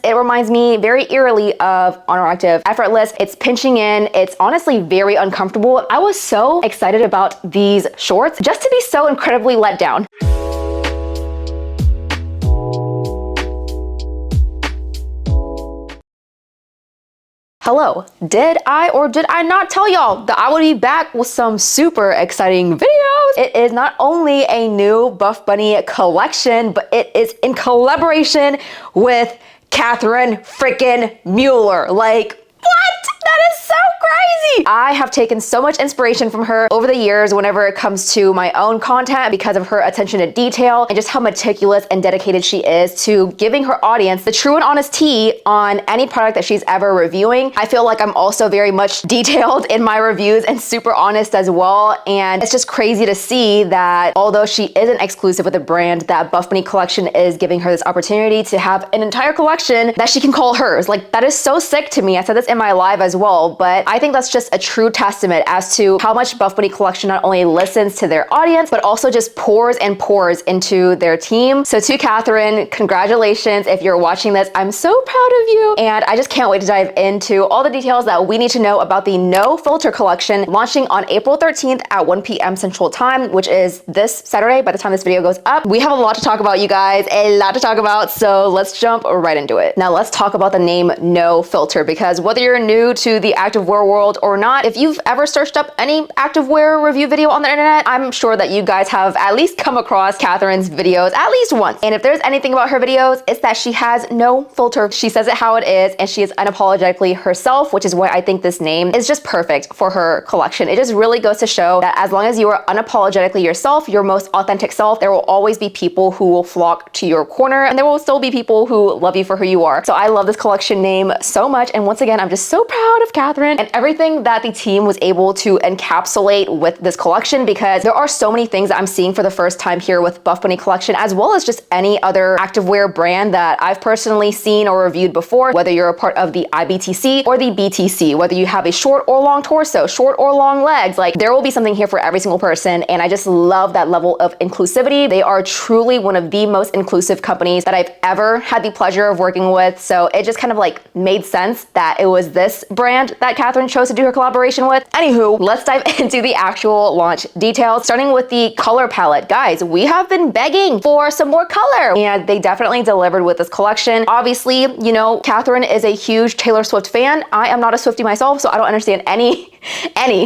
It reminds me very eerily of Honor Active Effortless. It's pinching in. It's honestly very uncomfortable. I was so excited about these shorts just to be so incredibly let down. Hello, did I or did I not tell y'all that I would be back with some super exciting videos? It is not only a new Buff Bunny collection, but it is in collaboration with KATHRYN freaking MUELLER. Like, what? That is so crazy! I have taken so much inspiration from her over the years whenever it comes to my own content because of her attention to detail and just how meticulous and dedicated she is to giving her audience the true and honest tea on any product that she's ever reviewing. I feel like I'm also very much detailed in my reviews and super honest as well, and it's just crazy to see that although she isn't exclusive with a brand, that Buff Bunny collection is giving her this opportunity to have an entire collection that she can call hers. Like, that is so sick to me. I said this in my live as well, but I think that's just a true testament as to how much Buff Bunny collection not only listens to their audience, but also just pours and pours into their team. So to KATHRYN, congratulations. If you're watching this, I'm so proud of you. And I just can't wait to dive into all the details that we need to know about the No Filter collection launching on April 13th at 1 p.m. Central Time, which is this Saturday by the time this video goes up. We have a lot to talk about, you guys, a lot to talk about. So let's jump right into it. Now let's talk about the name No Filter, because whether you're new to the activewear world or not, if you've ever searched up any activewear review video on the internet, I'm sure that you guys have at least come across KATHRYN's videos at least once. And if there's anything about her videos, it's that she has no filter. She says it how it is, and she is unapologetically herself, which is why I think this name is just perfect for her collection. It just really goes to show that as long as you are unapologetically yourself, your most authentic self, there will always be people who will flock to your corner, and there will still be people who love you for who you are. So I love this collection name so much, and once again, I'm just so proud of KATHRYN and everything that the team was able to encapsulate with this collection, because there are so many things that I'm seeing for the first time here with Buff Bunny collection, as well as just any other activewear brand that I've personally seen or reviewed before, whether you're a part of the IBTC or the BTC, whether you have a short or long torso, short or long legs, like there will be something here for every single person. And I just love that level of inclusivity. They are truly one of the most inclusive companies that I've ever had the pleasure of working with. So it just kind of like made sense that it was this brand that KATHRYN chose to do her collaboration with. Anywho, let's dive into the actual launch details, starting with the color palette. Guys, we have been begging for some more color, and they definitely delivered with this collection. Obviously, you know, KATHRYN is a huge Taylor Swift fan. I am not a Swiftie myself, so I don't understand any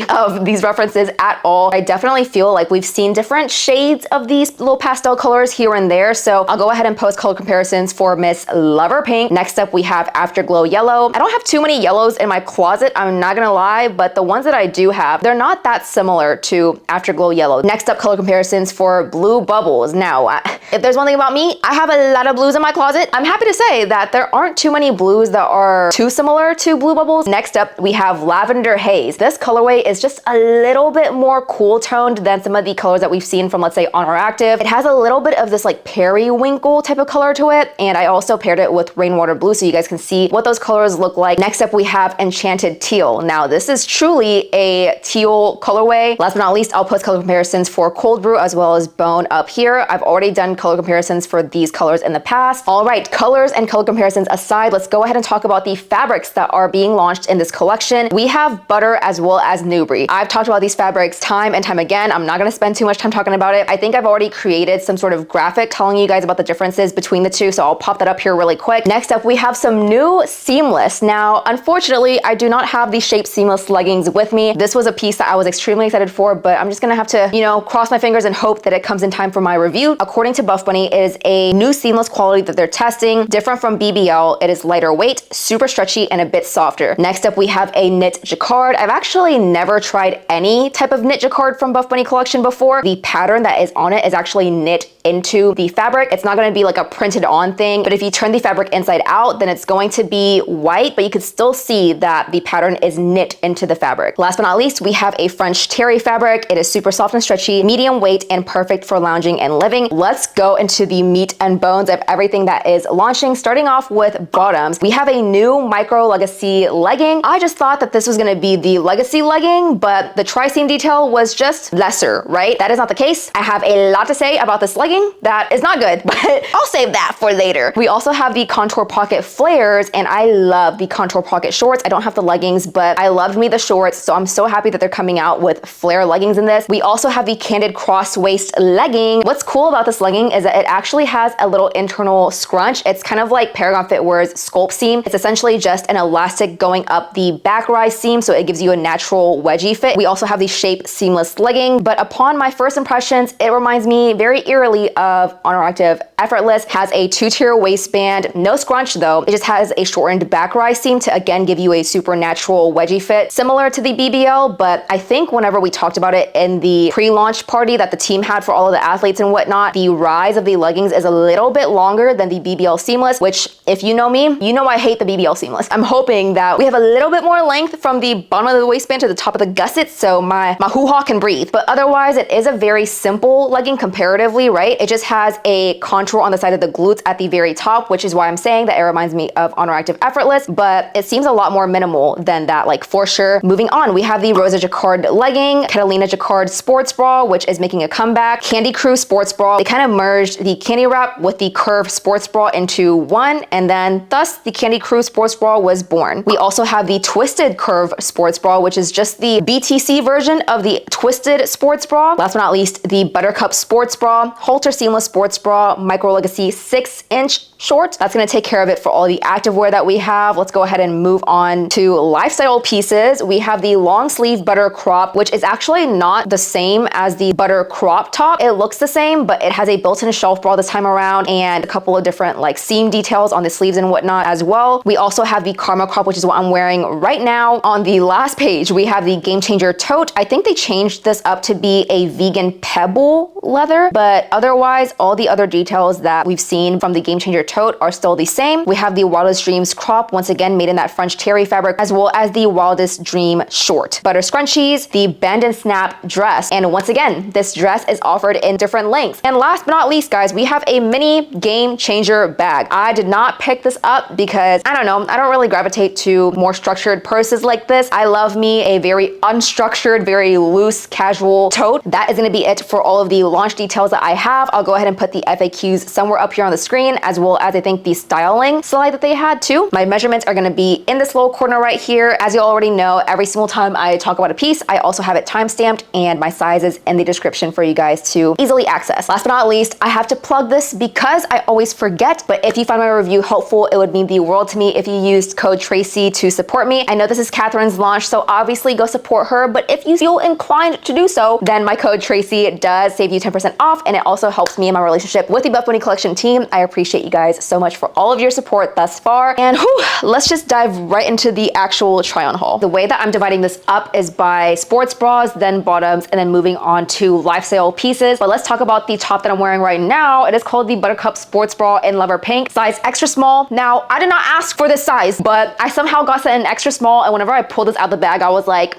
of these references at all. I definitely feel like we've seen different shades of these little pastel colors here and there, so I'll go ahead and post color comparisons for Miss Lover Pink. Next up, we have Afterglow Yellow. I don't have too many yellows in my closet, I'm not gonna lie, but the ones that I do have, they're not that similar to Afterglow Yellow. Next up, color comparisons for Blue Bubbles. Now, if there's one thing about me, I have a lot of blues in my closet. I'm happy to say that there aren't too many blues that are too similar to Blue Bubbles. Next up, we have Lavender Haze. This colorway is just a little bit more cool toned than some of the colors that we've seen from, let's say, Honor Active. It has a little bit of this like periwinkle type of color to it, and I also paired it with Rainwater Blue so you guys can see what those colors look like. Next up, we have Enchanted Teal. Now, this is truly a teal colorway. Last but not least, I'll post color comparisons for Cold Brew as well as Bone up here. I've already done color comparisons for these colors in the past. All right, colors and color comparisons aside, let's go ahead and talk about the fabrics that are being launched in this collection. We have Butter as well as Nubri. I've talked about these fabrics time and time again. I'm not gonna spend too much time talking about it. I think I've already created some sort of graphic telling you guys about the differences between the two, so I'll pop that up here really quick. Next up, we have some new seamless. Now, unfortunately, I do not have the Shape Seamless leggings with me. This was a piece that I was extremely excited for, but I'm just gonna have to, you know, cross my fingers and hope that it comes in time for my review. According to Buff Bunny, it is a new seamless quality that they're testing, different from BBL. It is lighter weight, super stretchy, and a bit softer. Next up, we have a knit jacquard. I've actually never tried any type of knit jacquard from Buff Bunny collection before. The pattern that is on it is actually knit into the fabric. It's not gonna be like a printed on thing, but if you turn the fabric inside out, then it's going to be white, but you could still see that the pattern is knit into the fabric. Last but not least, we have a French terry fabric. It is super soft and stretchy, medium weight, and perfect for lounging and living. Let's go into the meat and bones of everything that is launching, starting off with bottoms. We have a new Micro Legacy legging. I just thought that this was gonna be the legacy legging, but the tri-seam detail was just lesser, right? That is not the case. I have a lot to say about this legging that is not good, but I'll save that for later. We also have the contour pocket flares, and I love the contour pocket shorts. I don't have the leggings, but I loved me the shorts, so I'm so happy that they're coming out with flare leggings in this. We also have the Candid cross waist legging. What's cool about this legging is that it actually has a little internal scrunch. It's kind of like Paragon Fitwear's sculpt seam. It's essentially just an elastic going up the back rise seam, so it gives you a natural wedgie fit. We also have the Shape seamless legging, but upon my first impressions, it reminds me very eerily of Honor Active Effortless. Has a 2-tier waistband, no scrunch though. It just has a shortened back rise seam to again give you a super natural wedgie fit, similar to the BBL, but I think whenever we talked about it in the pre-launch party that the team had for all of the athletes and whatnot, the rise of the leggings is a little bit longer than the BBL seamless, which if you know me, you know I hate the BBL seamless. I'm hoping that we have a little bit more length from the bottom of the waistband to the top of the gusset so my hoo-ha can breathe. But otherwise, it is a very simple legging comparatively, right? It just has a contour on the side of the glutes at the very top, which is why I'm saying that it reminds me of Honor Active Effortless, but it seems a lot more minimal than that, like for sure. Moving on, we have the Rosa Jacquard legging, Catalina Jacquard sports bra, which is making a comeback, Candy Crew sports bra. They kind of merged the Candy Wrap with the Curve sports bra into one, and then thus the Candy Crew sports bra was born. We also have the Twisted Curve sports bra, which is just the BTC version of the Twisted sports bra. Last but not least, the Buttercup sports bra, Halter seamless sports bra, Micro Legacy 6-inch short. That's gonna take care of it for all the activewear that we have. Let's go ahead and move on to lifestyle pieces. We have the long sleeve butter crop, which is actually not the same as the butter crop top. It looks the same, but it has a built-in shelf bra this time around and a couple of different like seam details on the sleeves and whatnot as well. We also have the Karma crop, which is what I'm wearing right now. On the last page, we have the Game Changer tote. I think they changed this up to be a vegan pebble leather, but otherwise, all the other details that we've seen from the Game Changer tote are still the same. We have the Wildest Dreams crop, once again made in that French terry fabric, as well as the Wildest Dream short. Butter scrunchies, the Bend and Snap dress, and once again, this dress is offered in different lengths. And last but not least, guys, we have a mini Game Changer bag. I did not pick this up because, I don't know, I don't really gravitate to more structured purses like this. I love me a very unstructured, very loose, casual tote. That is gonna be it for all of the launch details that I have. I'll go ahead and put the FAQs somewhere up here on the screen, as well as I think the styling slide that they had too. My measurements are gonna be in this little corner right here. As you already know, every single time I talk about a piece, I also have it timestamped and my sizes in the description for you guys to easily access. Last but not least, I have to plug this because I always forget, but if you find my review helpful, it would mean the world to me if you used code Tracy to support me. I know this is KATHRYN's launch, so obviously go support her, but if you feel inclined to do so, then my code Tracy does save you 10% off, and it also helps me in my relationship with the Buff Bunny Collection team. I appreciate you guys so much for all of your support thus far, and whew, let's just dive right into the actual try-on haul. The way that I'm dividing this up is by sports bras, then bottoms, and then moving on to lifestyle pieces. But let's talk about the top that I'm wearing right now. It is called the Buttercup sports bra in Lover Pink, size extra small. Now, I did not ask for this size, but I somehow got set in extra small, and whenever I pulled this out of the bag, I was like,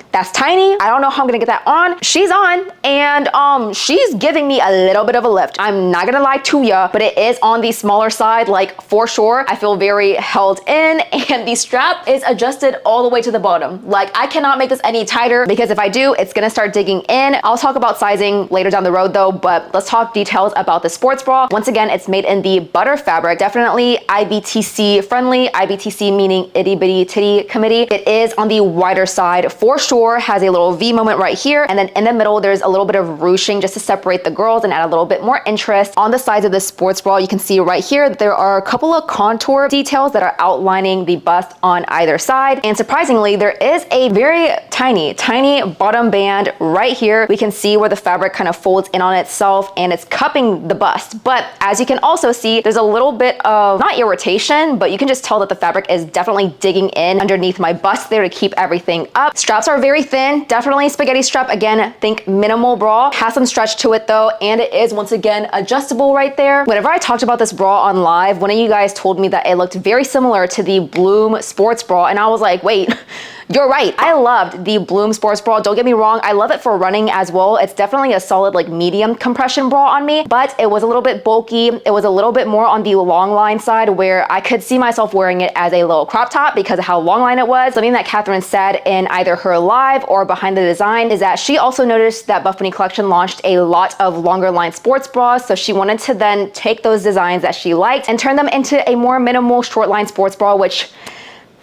that's tiny. I don't know how I'm gonna get that on. She's on, and she's giving me a little bit of a lift. I'm not gonna lie to ya, but it is on the smaller side, like for sure. I feel very held in, and the strap is adjusted all the way to the bottom. Like I cannot make this any tighter because if I do, it's gonna start digging in. I'll talk about sizing later down the road though, but let's talk details about the sports bra. Once again, it's made in the butter fabric, definitely IBTC friendly. IBTC meaning itty bitty titty committee. It is on the wider side for sure. Has a little V moment right here, and then in the middle there's a little bit of ruching just to separate the girls and add a little bit more interest. On the sides of this sports bra, you can see right here that there are a couple of contour details that are outlining the bust on either side, and surprisingly there is a very tiny bottom band right here. We can see where the fabric kind of folds in on itself and it's cupping the bust, but as you can also see, there's a little bit of not irritation, but you can just tell that the fabric is definitely digging in underneath my bust there to keep everything up. Straps are very very thin, definitely spaghetti strap. Again, think minimal bra. Has some stretch to it though, and it is once again adjustable right there. Whenever I talked about this bra on live, one of you guys told me that it looked very similar to the Bloom sports bra, and I was like, wait, you're right. I loved the Bloom sports bra. Don't get me wrong, I love it for running as well. It's definitely a solid like medium compression bra on me, but it was a little bit bulky. It was a little bit more on the long line side where I could see myself wearing it as a little crop top because of how long line it was. Something that KATHRYN said in either her live or behind the design is that she also noticed that BUFFBUNNY collection launched a lot of longer line sports bras, so she wanted to then take those designs that she liked and turn them into a more minimal short line sports bra, which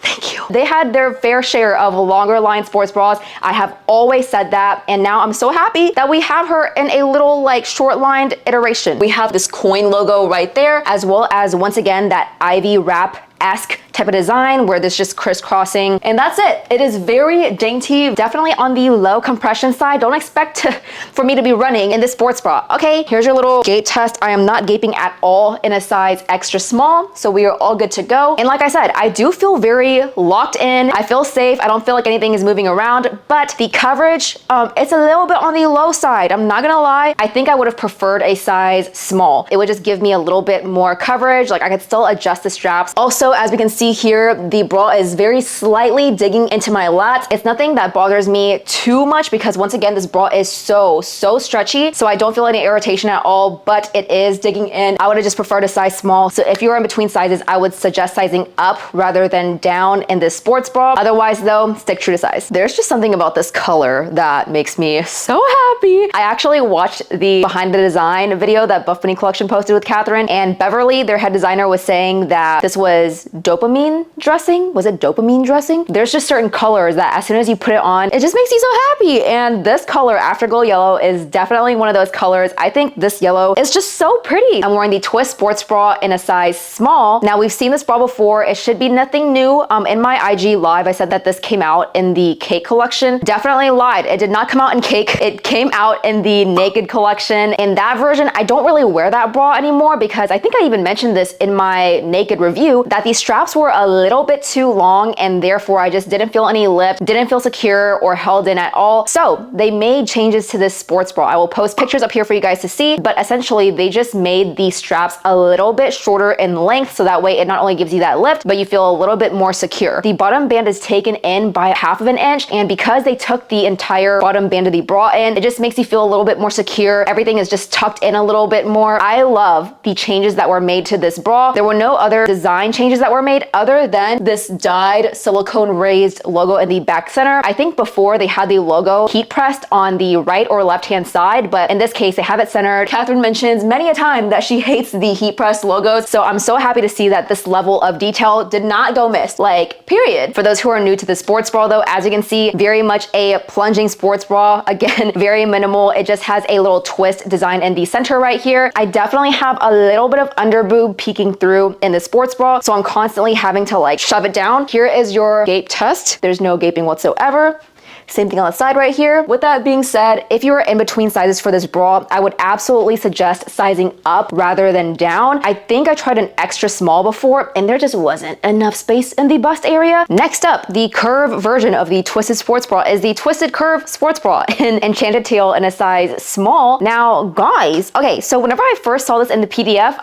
thank you. They had their fair share of longer line sports bras. I have always said that, and now I'm so happy that we have her in a little like short lined iteration. We have this coin logo right there, as well as once again that ivy wrap-esque type of design where there's just crisscrossing, and that's it. It is very dainty, definitely on the low compression side. Don't expect for me to be running in this sports bra. Okay, here's your little gape test. I am not gaping at all in a size extra small, so we are all good to go. And like I said, I do feel very locked in. I feel safe. I don't feel like anything is moving around, but the coverage, it's a little bit on the low side. I'm not gonna lie. I think I would have preferred a size small. It would just give me a little bit more coverage. Like I could still adjust the straps. Also, as we can see here, the bra is very slightly digging into my lats. It's nothing that bothers me too much because once again, this bra is so stretchy, so I don't feel any irritation at all, but it is digging in. I would have just preferred a size small. So if you're in between sizes, I would suggest sizing up rather than down in this sports bra. Otherwise though, stick true to size. There's just something about this color that makes me so happy. I actually watched the behind the design video that BUFFBUNNY collection posted with KATHRYN, and Beverly, their head designer, was saying that this was dopamine dressing. Was it dopamine dressing? There's just certain colors that as soon as you put it on, it just makes you so happy. And this color, Afterglow yellow, is definitely one of those colors. I think this yellow is just so pretty. I'm wearing the twist sports bra in a size small. Now we've seen this bra before. It should be nothing new. In my IG live, I said that this came out in the Cake collection. Definitely lied. It did not come out in Cake. It came out in the Naked collection. In that version, I don't really wear that bra anymore because I think I even mentioned this in my Naked review that these straps were a little bit too long, and therefore I just didn't feel any lift, didn't feel secure or held in at all. So they made changes to this sports bra. I will post pictures up here for you guys to see, but essentially they just made the straps a little bit shorter in length, so that way it not only gives you that lift, but you feel a little bit more secure. The bottom band is taken in by 1/2 inch, and because they took the entire bottom band of the bra in, it just makes you feel a little bit more secure. Everything is just tucked in a little bit more. I love the changes that were made to this bra. There were no other design changes that were made other than this dyed silicone raised logo in the back center. I think before they had the logo heat pressed on the right or left hand side, but in this case they have it centered. KATHRYN mentions many a time that she hates the heat pressed logos, so I'm so happy to see that this level of detail did not go missed, like period. For those who are new to the sports bra though, as you can see, very much a plunging sports bra. Again, very minimal. It just has a little twist design in the center right here. I definitely have a little bit of under boob peeking through in the sports bra, so I'm constantly having to like shove it down. Here is your gape test. There's no gaping whatsoever. Same thing on the side right here. With that being said, if you are in between sizes for this bra, I would absolutely suggest sizing up rather than down. I think I tried an extra small before and there just wasn't enough space in the bust area. Next up, the curve version of the twisted sports bra is the twisted curve sports bra in Enchanted Teal in a size small. Now guys, okay, so whenever I first saw this in the PDF,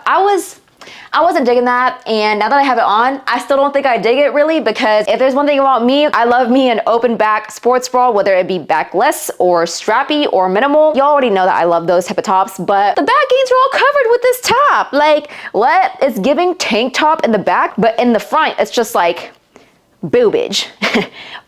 I wasn't digging that, and now that I have it on, I still don't think I dig it really, because if there's one thing about me, I love me an open back sports bra, whether it be backless or strappy or minimal. You already know that I love those type of tops, but the backings are all covered with this top. Like, it's giving tank top in the back, but in the front, it's just like boobage.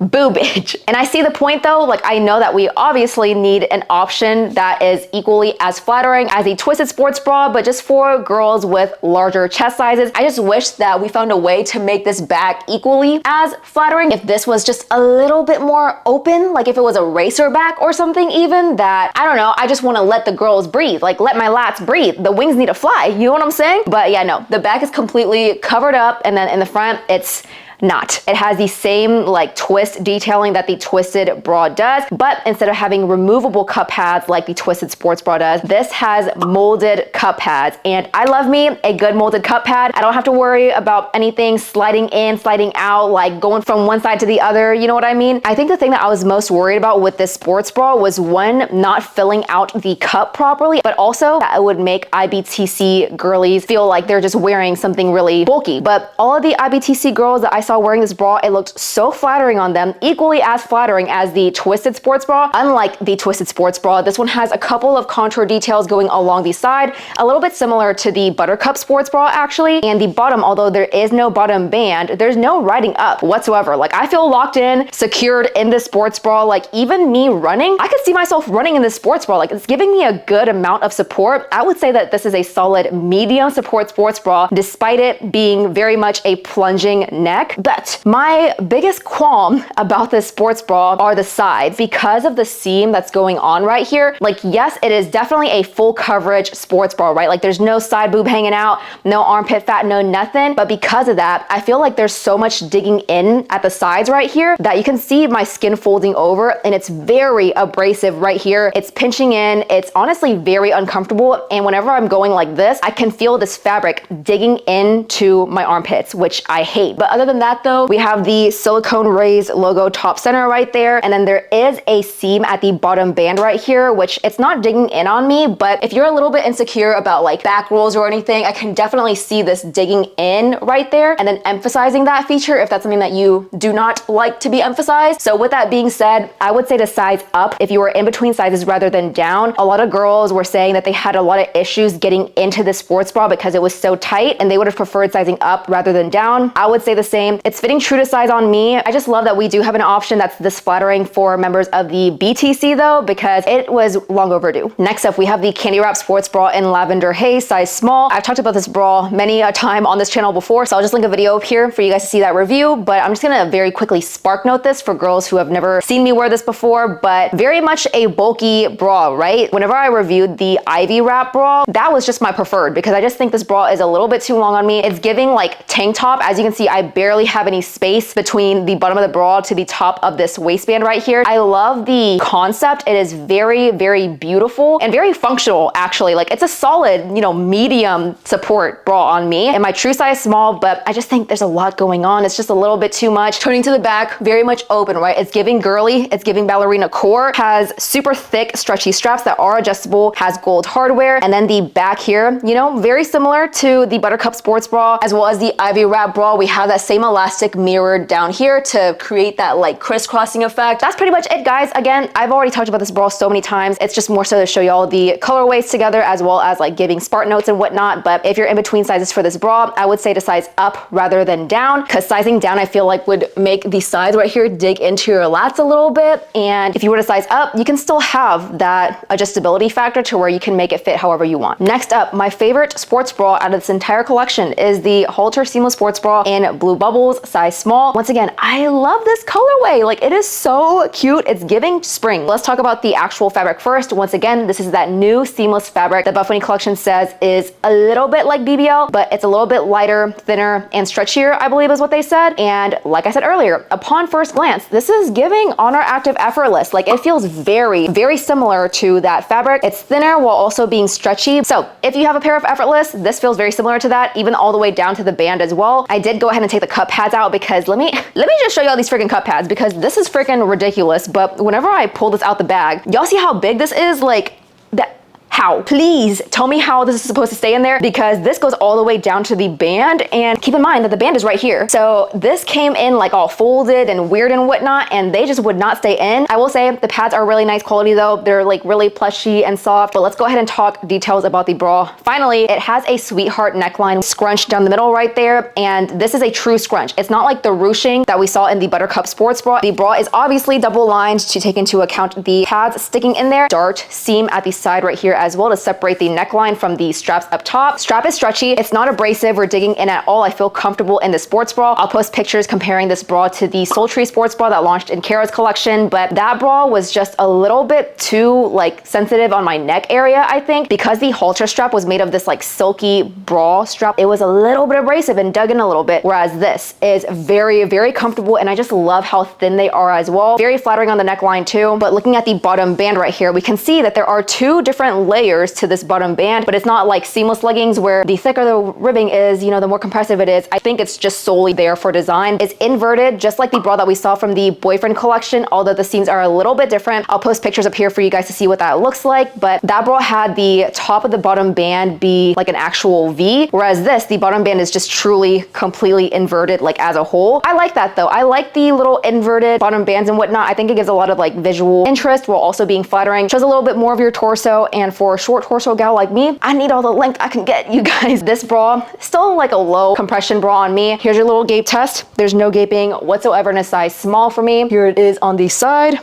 Boobage. And I see the point though. Like, I know that we obviously need an option that is equally as flattering as a twisted sports bra, but just for girls with larger chest sizes. I just wish that we found a way to make this back equally as flattering. If this was just a little bit more open, like if it was a racer back or something even, that, I don't know, I just want to let the girls breathe, like let my lats breathe. The wings need to fly, you know what I'm saying? But yeah, no, the back is completely covered up, and then in the front, it's not. It has the same like twist detailing that the twisted bra does, but instead of having removable cup pads like the twisted sports bra does, this has molded cup pads. And I love me a good molded cup pad. I don't have to worry about anything sliding in, sliding out, like going from one side to the other, you know what I mean? I think the thing that I was most worried about with this sports bra was one, not filling out the cup properly, but also that it would make IBTC girlies feel like they're just wearing something really bulky. But all of the IBTC girls that I saw wearing this bra, it looked so flattering on them, equally as flattering as the twisted sports bra. Unlike the twisted sports bra, this one has a couple of contour details going along the side, a little bit similar to the Buttercup sports bra actually. And the bottom, although there is no bottom band, there's no riding up whatsoever. Like I feel locked in, secured in this sports bra. Like even me running, I could see myself running in this sports bra. Like it's giving me a good amount of support. I would say that this is a solid medium support sports bra, despite it being very much a plunging neck. But my biggest qualm about this sports bra are the sides. Because of the seam that's going on right here, like yes, it is definitely a full coverage sports bra, right? Like there's no side boob hanging out, no armpit fat, no nothing. But because of that, I feel like there's so much digging in at the sides right here that you can see my skin folding over, and it's very abrasive right here. It's pinching in. It's honestly very uncomfortable. And whenever I'm going like this, I can feel this fabric digging into my armpits, which I hate. But other than that though, we have the silicone raised logo top center right there. And then there is a seam at the bottom band right here, which it's not digging in on me. But if you're a little bit insecure about like back rolls or anything, I can definitely see this digging in right there and then emphasizing that feature if that's something that you do not like to be emphasized. So with that being said, I would say to size up if you were in between sizes rather than down. A lot of girls were saying that they had a lot of issues getting into the sports bra because it was so tight and they would have preferred sizing up rather than down. I would say the same. It's fitting true to size on me. I just love that we do have an option that's this flattering for members of the BTC though, because it was long overdue. Next up, we have the Candy Wrap sports bra in Lavender Haze, size small. I've talked about this bra many a time on this channel before, so I'll just link a video up here for you guys to see that review, but I'm just gonna very quickly spark note this for girls who have never seen me wear this before, but very much a bulky bra, right? Whenever I reviewed the Ivy Wrap bra, that was just my preferred because I just think this bra is a little bit too long on me. It's giving like tank top. As you can see, I barely have any space between the bottom of the bra to the top of this waistband right here. I love the concept. It is very, very beautiful and very functional actually. Like it's a solid, you know, medium support bra on me and my true size small, but I just think there's a lot going on. It's just a little bit too much. Turning to the back, very much open, right? It's giving girly, it's giving ballerina core, has super thick stretchy straps that are adjustable, has gold hardware, and then the back here, you know, very similar to the Buttercup sports bra as well as the Ivy Wrap bra. We have that same elastic mirrored down here to create that like crisscrossing effect. That's pretty much it, guys. Again, I've already talked about this bra so many times. It's just more so to show y'all the colorways together as well as like giving Spartan notes and whatnot. But if you're in between sizes for this bra, I would say to size up rather than down, because sizing down I feel like would make the sides right here dig into your lats a little bit. And if you were to size up, you can still have that adjustability factor to where you can make it fit however you want. Next up, my favorite sports bra out of this entire collection is the Halter seamless sports bra in Blue Bubbles, size small. Once again, I love this colorway. Like it is so cute. It's giving spring. Let's talk about the actual fabric first. Once again, this is that new seamless fabric that BUFFBUNNY collection says is a little bit like BBL, but it's a little bit lighter, thinner, and stretchier, I believe is what they said. And like I said earlier, upon first glance, this is giving Honor Active Effortless. Like it feels very, very similar to that fabric. It's thinner while also being stretchy. So if you have a pair of Effortless, this feels very similar to that, even all the way down to the band as well. I did go ahead and take the cup pads out because let me just show y'all these freaking cup pads because this is freaking ridiculous. But whenever I pull this out the bag, y'all see how big this is? Like that. How? Please tell me how this is supposed to stay in there because this goes all the way down to the band, and keep in mind that the band is right here. So this came in like all folded and weird and whatnot, and they just would not stay in. I will say the pads are really nice quality though. They're like really plushy and soft, but let's go ahead and talk details about the bra. Finally, it has a sweetheart neckline scrunch down the middle right there, and this is a true scrunch. It's not like the ruching that we saw in the Buttercup sports bra. The bra is obviously double lined to take into account the pads sticking in there. Dart seam at the side right here as well to separate the neckline from the straps up top. Strap is stretchy. It's not abrasive or digging in at all. I feel comfortable in the sports bra. I'll post pictures comparing this bra to the sultry sports bra that launched in Kara's collection, but that bra was just a little bit too like sensitive on my neck area, I think, because the halter strap was made of this like silky bra strap. It was a little bit abrasive and dug in a little bit, whereas this is very, very comfortable, and I just love how thin they are as well. Very flattering on the neckline too. But looking at the bottom band right here, we can see that there are two different layers to this bottom band, but it's not like seamless leggings where the thicker the ribbing is, you know, the more compressive it is. I think it's just solely there for design. It's inverted, just like the bra that we saw from the boyfriend collection, although the seams are a little bit different. I'll post pictures up here for you guys to see what that looks like, but that bra had the top of the bottom band be like an actual V, whereas this, the bottom band is just truly completely inverted like as a whole. I like that though. I like the little inverted bottom bands and whatnot. I think it gives a lot of like visual interest while also being flattering. Shows a little bit more of your torso, and for a short torso gal like me, I need all the length I can get, you guys. This bra, still like a low compression bra on me. Here's your little gape test. There's no gaping whatsoever in a size small for me. Here it is on the side.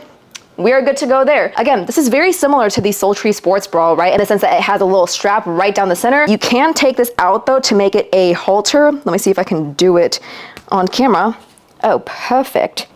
We are good to go there. Again, this is very similar to the sultry sports bra, right? In the sense that it has a little strap right down the center. You can take this out though to make it a halter. Let me see if I can do it on camera. Oh, perfect.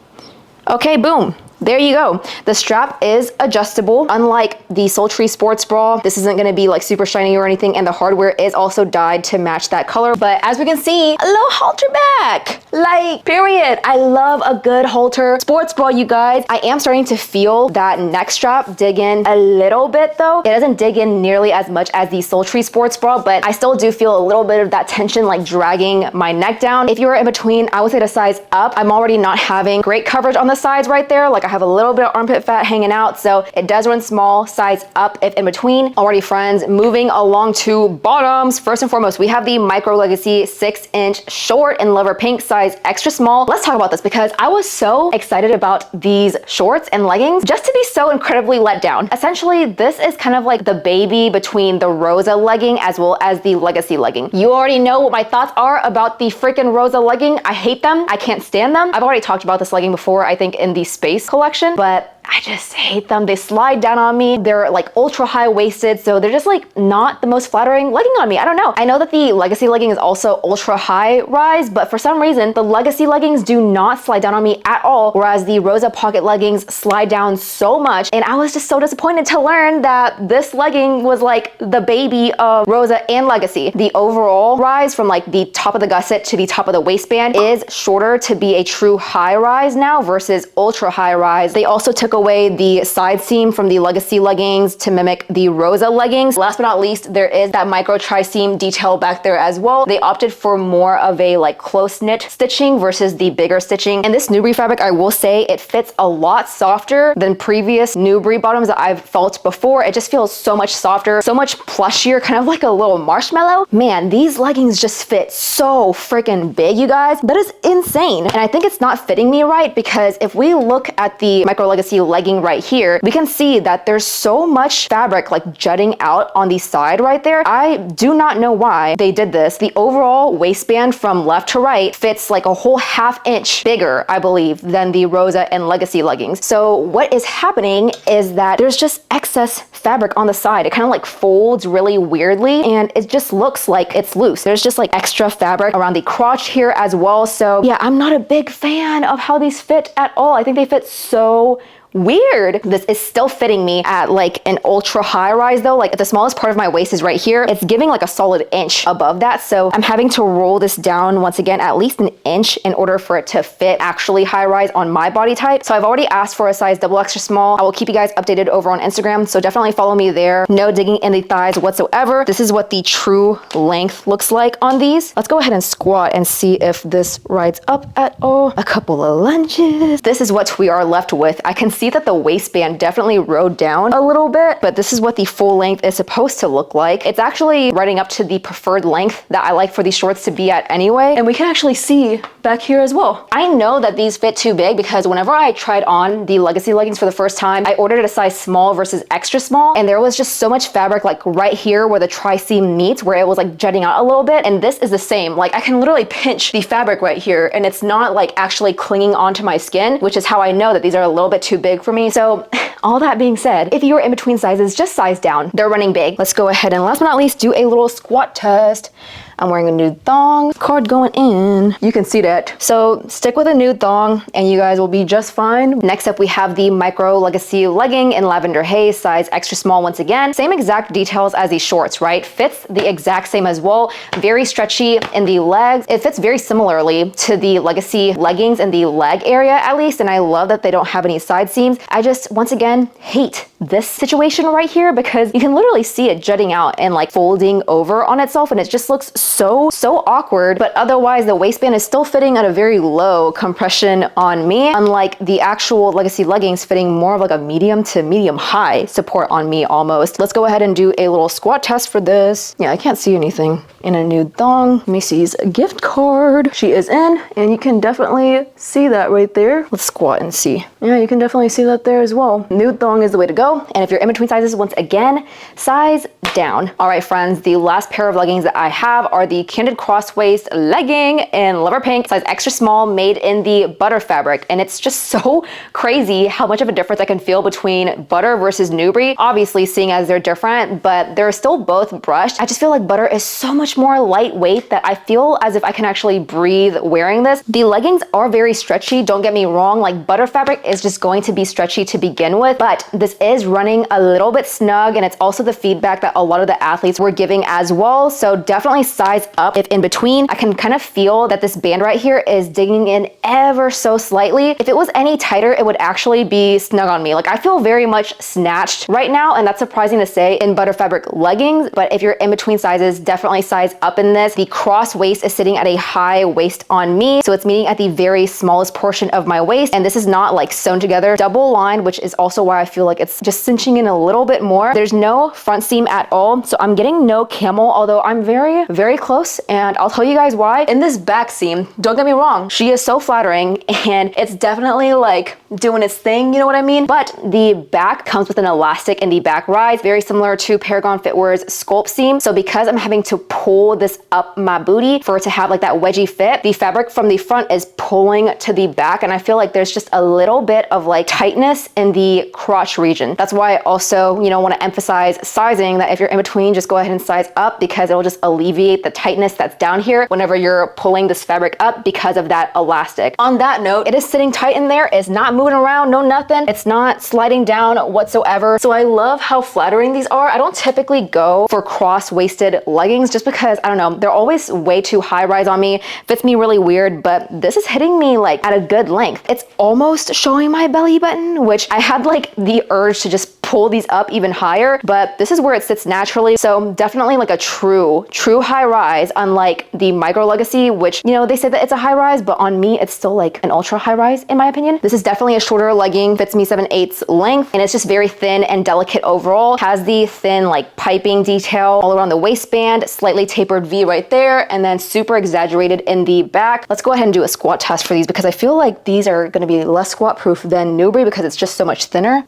Okay, boom. There you go. The strap is adjustable. Unlike the sultry sports bra, this isn't gonna be like super shiny or anything, and the hardware is also dyed to match that color. But as we can see, a little halter back. Like, period. I love a good halter sports bra, you guys. I am starting to feel that neck strap dig in a little bit though. It doesn't dig in nearly as much as the sultry sports bra, but I still do feel a little bit of that tension like dragging my neck down. If you were in between, I would say to size up. I'm already not having great coverage on the sides right there. Like I have a little bit of armpit fat hanging out, so it does run small. Size up if in between. Alrighty friends, moving along to bottoms. First and foremost, we have the Micro Legacy 6-inch short in Lover Pink, size extra small. Let's talk about this because I was so excited about these shorts and leggings just to be so incredibly let down. Essentially, this is kind of like the baby between the Rosa legging as well as the Legacy legging. You already know what my thoughts are about the freaking Rosa legging. I hate them. I can't stand them. I've already talked about this legging before, I think in the Space collection, but I just hate them. They slide down on me. They're like ultra high waisted, so they're just like not the most flattering legging on me. I don't know. I know that the Legacy legging is also ultra high rise, but for some reason, the Legacy leggings do not slide down on me at all, whereas the Rosa pocket leggings slide down so much. And I was just so disappointed to learn that this legging was like the baby of Rosa and Legacy. The overall rise from like the top of the gusset to the top of the waistband is shorter to be a true high rise now versus ultra high rise. They also took away the side seam from the Legacy leggings to mimic the Rosa leggings. Last but not least, there is that micro tri-seam detail back there as well. They opted for more of a like close-knit stitching versus the bigger stitching. And this Newbury fabric, I will say, it fits a lot softer than previous Newbury bottoms that I've felt before. It just feels so much softer, so much plushier, kind of like a little marshmallow. Man, these leggings just fit so freaking big, you guys. That is insane. And I think it's not fitting me right because if we look at the Micro Legacy legging right here, we can see that there's so much fabric like jutting out on the side right there. I do not know why they did this. The overall waistband from left to right fits like a whole ½ inch bigger, I believe, than the Rosa and Legacy leggings. So what is happening is that there's just excess fabric on the side. It kind of like folds really weirdly and it just looks like it's loose. There's just like extra fabric around the crotch here as well. So yeah, I'm not a big fan of how these fit at all. I think they fit so weird. This is still fitting me at like an ultra high rise though. Like the smallest part of my waist is right here. It's giving like a solid inch above that. So I'm having to roll this down once again, at least an inch in order for it to fit actually high rise on my body type. So I've already asked for a size double extra small. I will keep you guys updated over on Instagram. So definitely follow me there. No digging in the thighs whatsoever. This is what the true length looks like on these. Let's go ahead and squat and see if this rides up at all. A couple of lunges. This is what we are left with. I can see that the waistband definitely rode down a little bit, but this is what the full length is supposed to look like. It's actually riding up to the preferred length that I like for these shorts to be at anyway. And we can actually see back here as well. I know that these fit too big because whenever I tried on the Legacy leggings for the first time, I ordered a size small versus extra small, and there was just so much fabric like right here where the tri-seam meets, where it was like jutting out a little bit. And this is the same. Like I can literally pinch the fabric right here and it's not like actually clinging onto my skin, which is how I know that these are a little bit too big big for me. So all that being said, if you're in between sizes, just size down. They're running big. Let's go ahead and last but not least, do a little squat test. I'm wearing a nude thong, card going in. You can see that. So stick with a nude thong and you guys will be just fine. Next up, we have the Micro Legacy legging in Lavender Haze, size extra small once again. Same exact details as the shorts, right? Fits the exact same as well. Very stretchy in the legs. It fits very similarly to the Legacy leggings in the leg area at least. And I love that they don't have any side seams. I just, once again, hate this situation right here because you can literally see it jutting out and like folding over on itself and it just looks so awkward. But otherwise the waistband is still fitting at a very low compression on me, unlike the actual Legacy leggings fitting more of like a medium to medium high support on me almost. Let's go ahead and do a little squat test for this. Yeah, I can't see anything in a nude thong. Macy's gift card. She is in and you can definitely see that right there. Let's squat and see. Yeah, you can definitely see that there as well. Nude thong is the way to go. And if you're in between sizes, once again, size down. All right, friends, the last pair of leggings that I have are the Candid cross waist legging in liver pink, size extra small, made in the butter fabric. And it's just so crazy how much of a difference I can feel between butter versus Newbury. Obviously, seeing as they're different, but they're still both brushed. I just feel like butter is so much more lightweight that I feel as if I can actually breathe wearing this. The leggings are very stretchy, don't get me wrong, like butter fabric is just going to be stretchy to begin with, but this is running a little bit snug and it's also the feedback that a lot of the athletes were giving as well. So definitely size up if in between. I can kind of feel that this band right here is digging in ever so slightly. If it was any tighter, it would actually be snug on me. Like I feel very much snatched right now, and that's surprising to say in butter fabric leggings, but if you're in between sizes, definitely size up in this. The cross waist is sitting at a high waist on me, so it's meeting at the very smallest portion of my waist, and this is not like sewn together, double lined, which is also why I feel like it's just cinching in a little bit more. There's no front seam at all, so I'm getting no camel, although I'm very close, and I'll tell you guys why. In this back seam, don't get me wrong, she is so flattering and it's definitely like doing its thing, you know what I mean? But the back comes with an elastic in the back rise, very similar to Paragon Fitwear's sculpt seam. So because I'm having to pull this up my booty for it to have like that wedgie fit, the fabric from the front is pulling to the back, and I feel like there's just a little bit of like tightness in the crotch region. That's why I also, you know, want to emphasize sizing, that if you're in between, just go ahead and size up because it'll just alleviate the tightness that's down here whenever you're pulling this fabric up because of that elastic. On that note, it is sitting tight in there. It's not moving around, no nothing. It's not sliding down whatsoever. So I love how flattering these are. I don't typically go for cross-waisted leggings just because, I don't know, they're always way too high rise on me. Fits me really weird, but this is hitting me like at a good length. It's almost showing my belly button, which I had like the urge to just pull these up even higher, but this is where it sits naturally. So definitely like a true high rise, unlike the Micro Legacy, which, you know, they say that it's a high rise, but on me, it's still like an ultra high rise in my opinion. This is definitely a shorter legging, fits me 7/8 length, and it's just very thin and delicate overall. Has the thin like piping detail all around the waistband, slightly tapered V right there, and then super exaggerated in the back. Let's go ahead and do a squat test for these because I feel like these are gonna be less squat proof than Newbury because it's just so much thinner.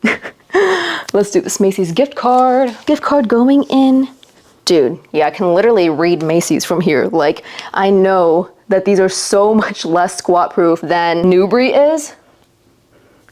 Let's do this Macy's gift card. Gift card going in. Dude, yeah, I can literally read Macy's from here. Like, I know that these are so much less squat proof than Newbury is.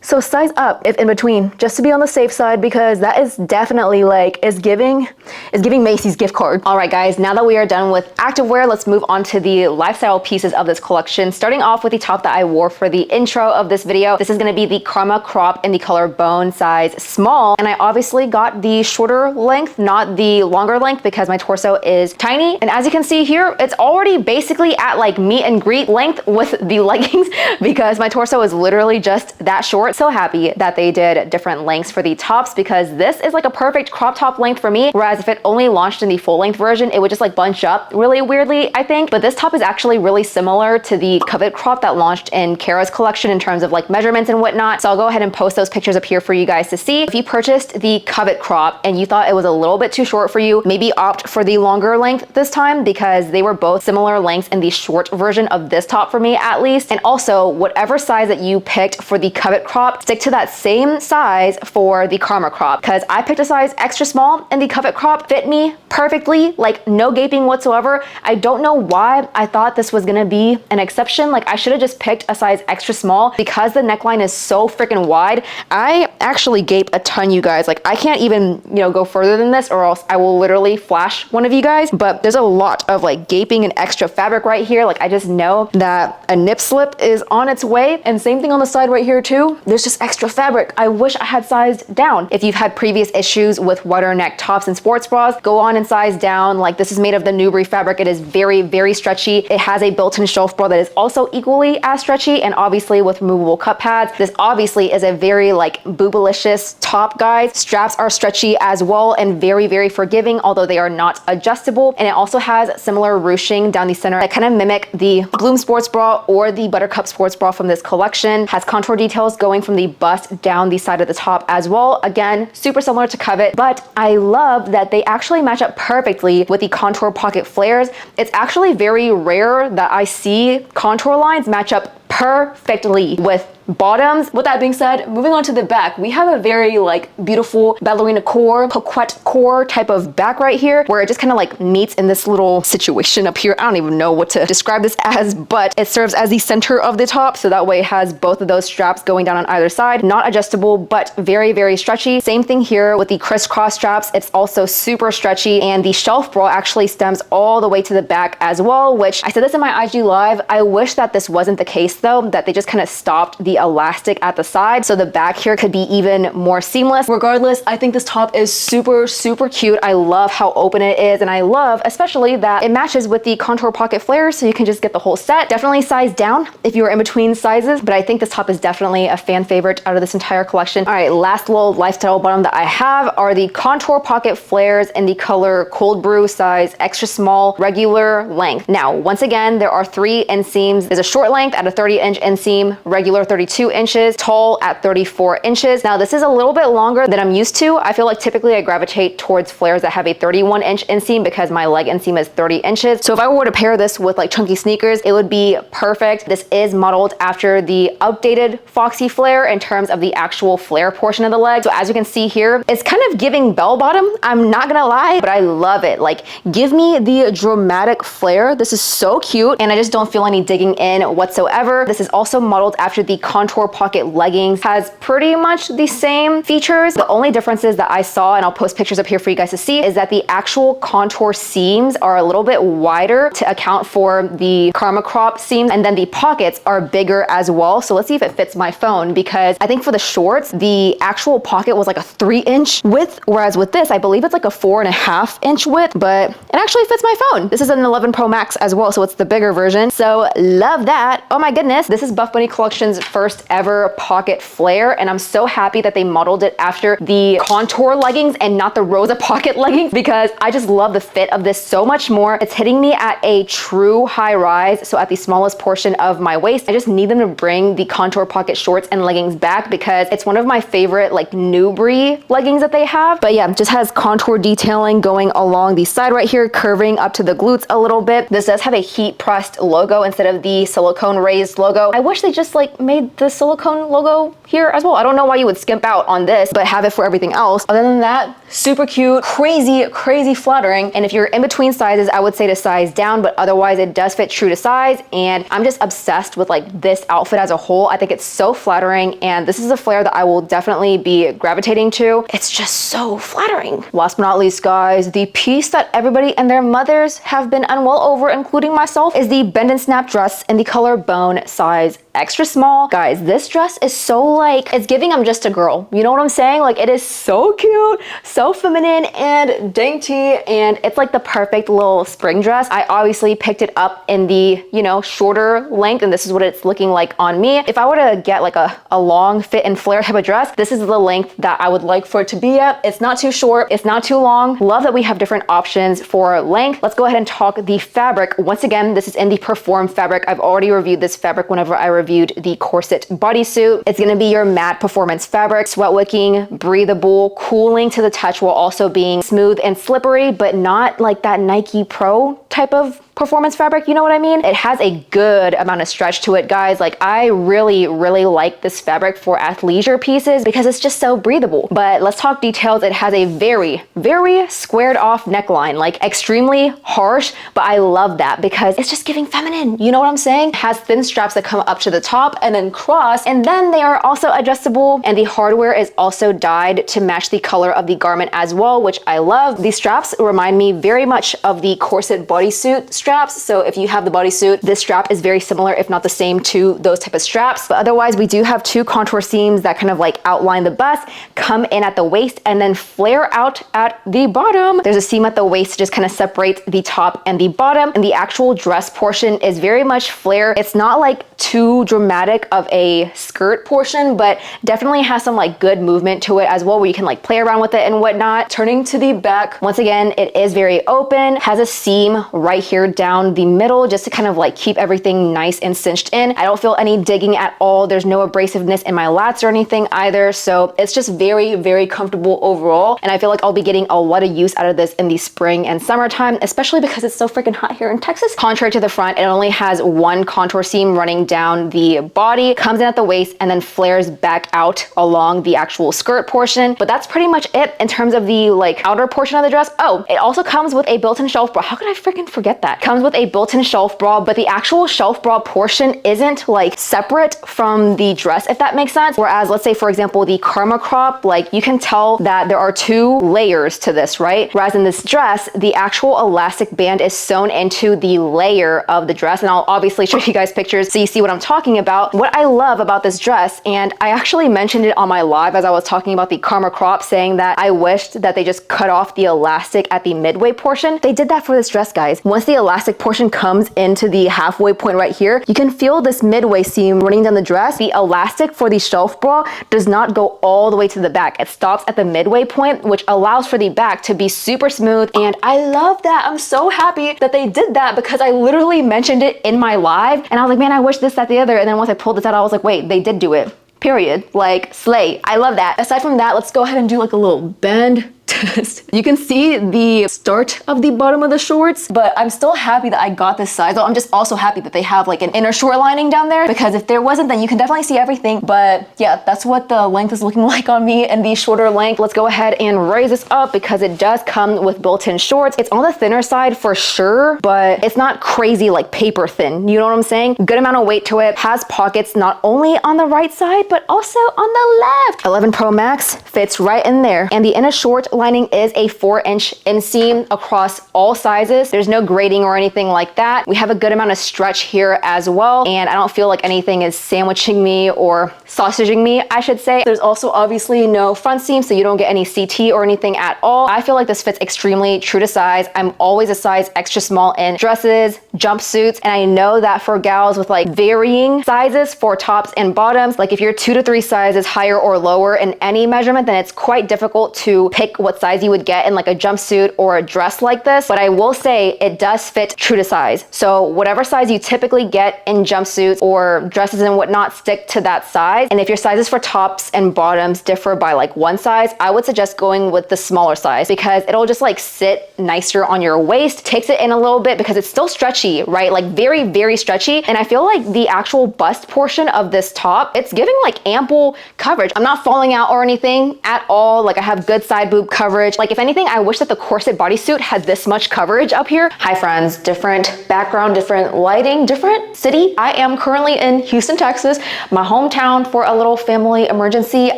So size up if in between, just to be on the safe side, because that is definitely like, is giving Macy's gift card. All right guys, now that we are done with activewear, let's move on to the lifestyle pieces of this collection. Starting off with the top that I wore for the intro of this video. This is gonna be the Karma crop in the color bone, size small. And I obviously got the shorter length, not the longer length, because my torso is tiny. And as you can see here, it's already basically at like meet and greet length with the leggings because my torso is literally just that short. So happy that they did different lengths for the tops because this is like a perfect crop top length for me, whereas if it only launched in the full length version, it would just like bunch up really weirdly, I think. But this top is actually really similar to the covet crop that launched in Kara's collection in terms of like measurements and whatnot. So I'll go ahead and post those pictures up here for you guys to see. If you purchased the covet crop and you thought it was a little bit too short for you, maybe opt for the longer length this time because they were both similar lengths in the short version of this top for me at least. And also whatever size that you picked for the covet crop, crop, stick to that same size for the Karma crop, because I picked a size extra small and the Covet crop fit me perfectly, like no gaping whatsoever. I don't know why I thought this was gonna be an exception. Like I should have just picked a size extra small because the neckline is so freaking wide. I actually gape a ton, you guys. Like I can't even, go further than this or else I will literally flash one of you guys. But there's a lot of like gaping and extra fabric right here. Like I just know that a nip slip is on its way. And same thing on the side right here too. There's just extra fabric. I wish I had sized down. If you've had previous issues with wider neck tops and sports bras, go on and size down. Like this is made of the Newbury fabric. It is very, very stretchy. It has a built-in shelf bra that is also equally as stretchy, and obviously with removable cup pads. This obviously is a very like boobalicious top, guys. Straps are stretchy as well and very, very forgiving, although they are not adjustable. And it also has similar ruching down the center that kind of mimic the Bloom sports bra or the Buttercup sports bra from this collection. Has contour details going from the bust down the side of the top as well. Again, super similar to Covet, but I love that they actually match up perfectly with the contour pocket flares. It's actually very rare that I see contour lines match up perfectly with bottoms. With that being said, moving on to the back, we have a very like beautiful ballerina core, coquette core type of back right here, where it just kind of like meets in this little situation up here. I don't even know what to describe this as, but it serves as the center of the top. So that way it has both of those straps going down on either side, not adjustable, but very, very stretchy. Same thing here with the crisscross straps. It's also super stretchy, and the shelf bra actually stems all the way to the back as well, which I said this in my IG live. I wish that this wasn't the case though, that they just kind of stopped the elastic at the side so the back here could be even more seamless. Regardless, I think this top is super, super cute. I love how open it is, and I love especially that it matches with the contour pocket flares, so you can just get the whole set. Definitely size down if you're in between sizes, but I think this top is definitely a fan favorite out of this entire collection. All right, last little lifestyle bottom that I have are the contour pocket flares in the color Cold Brew, size extra small, regular length. Now, once again, there are 3 inseams. There's a short length at a 30-inch inseam, regular 32 inches, tall at 34 inches. Now, this is a little bit longer than I'm used to. I feel like typically I gravitate towards flares that have a 31-inch inseam because my leg inseam is 30 inches. So if I were to pair this with like chunky sneakers, it would be perfect. This is modeled after the updated Foxy flare in terms of the actual flare portion of the leg. So as you can see here, it's kind of giving bell bottom. I'm not gonna lie, but I love it. Like, give me the dramatic flare. This is so cute, and I just don't feel any digging in whatsoever. This is also modeled after the contour pocket leggings. Has pretty much the same features. The only differences that I saw, and I'll post pictures up here for you guys to see, is that the actual contour seams are a little bit wider to account for the Karma crop seams, and then the pockets are bigger as well. So let's see if it fits my phone, because I think for the shorts, the actual pocket was like a 3-inch width, whereas with this, I believe it's like a 4.5-inch width, but it actually fits my phone. This is an 11 Pro Max as well, so it's the bigger version. So love that. Oh my goodness, this is Buff Bunny Collection's first ever pocket flare, and I'm so happy that they modeled it after the contour leggings and not the Rosa pocket leggings, because I just love the fit of this so much more. It's hitting me at a true high rise, so at the smallest portion of my waist. I just need them to bring the contour pocket shorts and leggings back, because it's one of my favorite like Newbury leggings that they have. But yeah, just has contour detailing going along the side right here, curving up to the glutes a little bit. This does have a heat pressed logo instead of the silicone raised logo. I wish they just like made the silicone logo here as well. I don't know why you would skimp out on this, but have it for everything else. Other than that, super cute, crazy, crazy flattering. And if you're in between sizes, I would say to size down, but otherwise it does fit true to size. And I'm just obsessed with like this outfit as a whole. I think it's so flattering, and this is a flare that I will definitely be gravitating to. It's just so flattering. Last but not least, guys, the piece that everybody and their mothers have been unwell over, including myself, is the bend and snap dress in the color Bone, size extra small. Guys, this dress is so like, it's giving I'm just a girl. You know what I'm saying? Like, it is so cute, so feminine and dainty, and it's like the perfect little spring dress. I obviously picked it up in the, shorter length, and this is what it's looking like on me. If I were to get like a long fit and flare type of dress, this is the length that I would like for it to be at. It's not too short, it's not too long. Love that we have different options for length. Let's go ahead and talk the fabric. Once again, this is in the Perform fabric. I've already reviewed this fabric whenever I reviewed the corset bodysuit. It's gonna be your matte performance fabric, sweat wicking, breathable, cooling to the touch while also being smooth and slippery, but not like that Nike Pro type of performance fabric, you know what I mean? It has a good amount of stretch to it, guys. Like, I really like this fabric for athleisure pieces because it's just so breathable. But let's talk details. It has a very squared off neckline, like extremely harsh, but I love that because it's just giving feminine, you know what I'm saying? It has thin straps that come up to the top and then cross, and then they are also adjustable, and the hardware is also dyed to match the color of the garment as well, which I love. These straps remind me very much of the corset bodysuit straps, so if you have the bodysuit, this strap is very similar, if not the same, to those type of straps. But otherwise, we do have two contour seams that kind of like outline the bust, come in at the waist, and then flare out at the bottom. There's a seam at the waist to just kind of separate the top and the bottom, and the actual dress portion is very much flare. It's not like too dramatic of a skirt portion, but definitely has some like good movement to it as well, where you can like play around with it and whatnot. Turning to the back, once again, it is very open, has a seam right here down the middle just to kind of like keep everything nice and cinched in. I don't feel any digging at all. There's no abrasiveness in my lats or anything either, so it's just very comfortable overall, and I feel like I'll be getting a lot of use out of this in the spring and summertime, especially because it's so freaking hot here in Texas. Contrary to the front, it only has one contour seam running down the body, comes in at the waist, and then flares back out along the actual skirt portion. But that's pretty much it in terms of the like outer portion of the dress. Oh, it also comes with a built-in shelf bra. How could I freaking forget that? Comes with a built-in shelf bra, but the actual shelf bra portion isn't like separate from the dress, if that makes sense. Whereas, let's say for example, the Karma crop, like you can tell that there are two layers to this, right? Whereas in this dress, the actual elastic band is sewn into the layer of the dress, and I'll obviously show you guys pictures so you see what I'm talking about. What I love about this dress, and I actually mentioned it on my live as I was talking about the Karma crop, saying that I wished that they just cut off the elastic at the midway portion. They did that for this dress, guys. Once the elastic portion comes into the halfway point right here, you can feel this midway seam running down the dress. The elastic for the shelf bra does not go all the way to the back. It stops at the midway point, which allows for the back to be super smooth, and I love that. I'm so happy that they did that because I literally mentioned it in my live, and I was like, man, I wish this, that, the other, and then once I pulled this out, I was like, wait, they did do it. Period. Like, slay. I love that. Aside from that, let's go ahead and do like a little bend test. You can see the start of the bottom of the shorts, but I'm still happy that I got this size. I'm just also happy that they have like an inner short lining down there, because if there wasn't, then you can definitely see everything. But yeah, that's what the length is looking like on me in the shorter length. Let's go ahead and raise this up because it does come with built-in shorts. It's on the thinner side for sure, but it's not crazy like paper thin. You know what I'm saying? Good amount of weight to it. Has pockets not only on the right side, but also on the left. 11 Pro Max fits right in there. And the inner short lining is a 4-inch inseam across all sizes. There's no grading or anything like that. We have a good amount of stretch here as well, and I don't feel like anything is sandwiching me or sausaging me, I should say. There's also obviously no front seam, so you don't get any CT or anything at all. I feel like this fits extremely true to size. I'm always a size extra small in dresses, jumpsuits, and I know that for gals with like varying sizes for tops and bottoms, like if you're 2 to 3 sizes higher or lower in any measurement, then it's quite difficult to pick what size you would get in like a jumpsuit or a dress like this. But I will say it does fit true to size. So whatever size you typically get in jumpsuits or dresses and whatnot, stick to that size. And if your sizes for tops and bottoms differ by like 1 size, I would suggest going with the smaller size because it'll just like sit nicer on your waist, takes it in a little bit because it's still stretchy, right? Like very stretchy. And I feel like the actual bust portion of this top, it's giving like ample coverage. I'm not falling out or anything at all. Like I have good side boob coverage. Like if anything, I wish that the corset bodysuit had this much coverage up here. Hi friends, different background, different lighting, different city. I am currently in Houston, Texas, my hometown, for a little family emergency.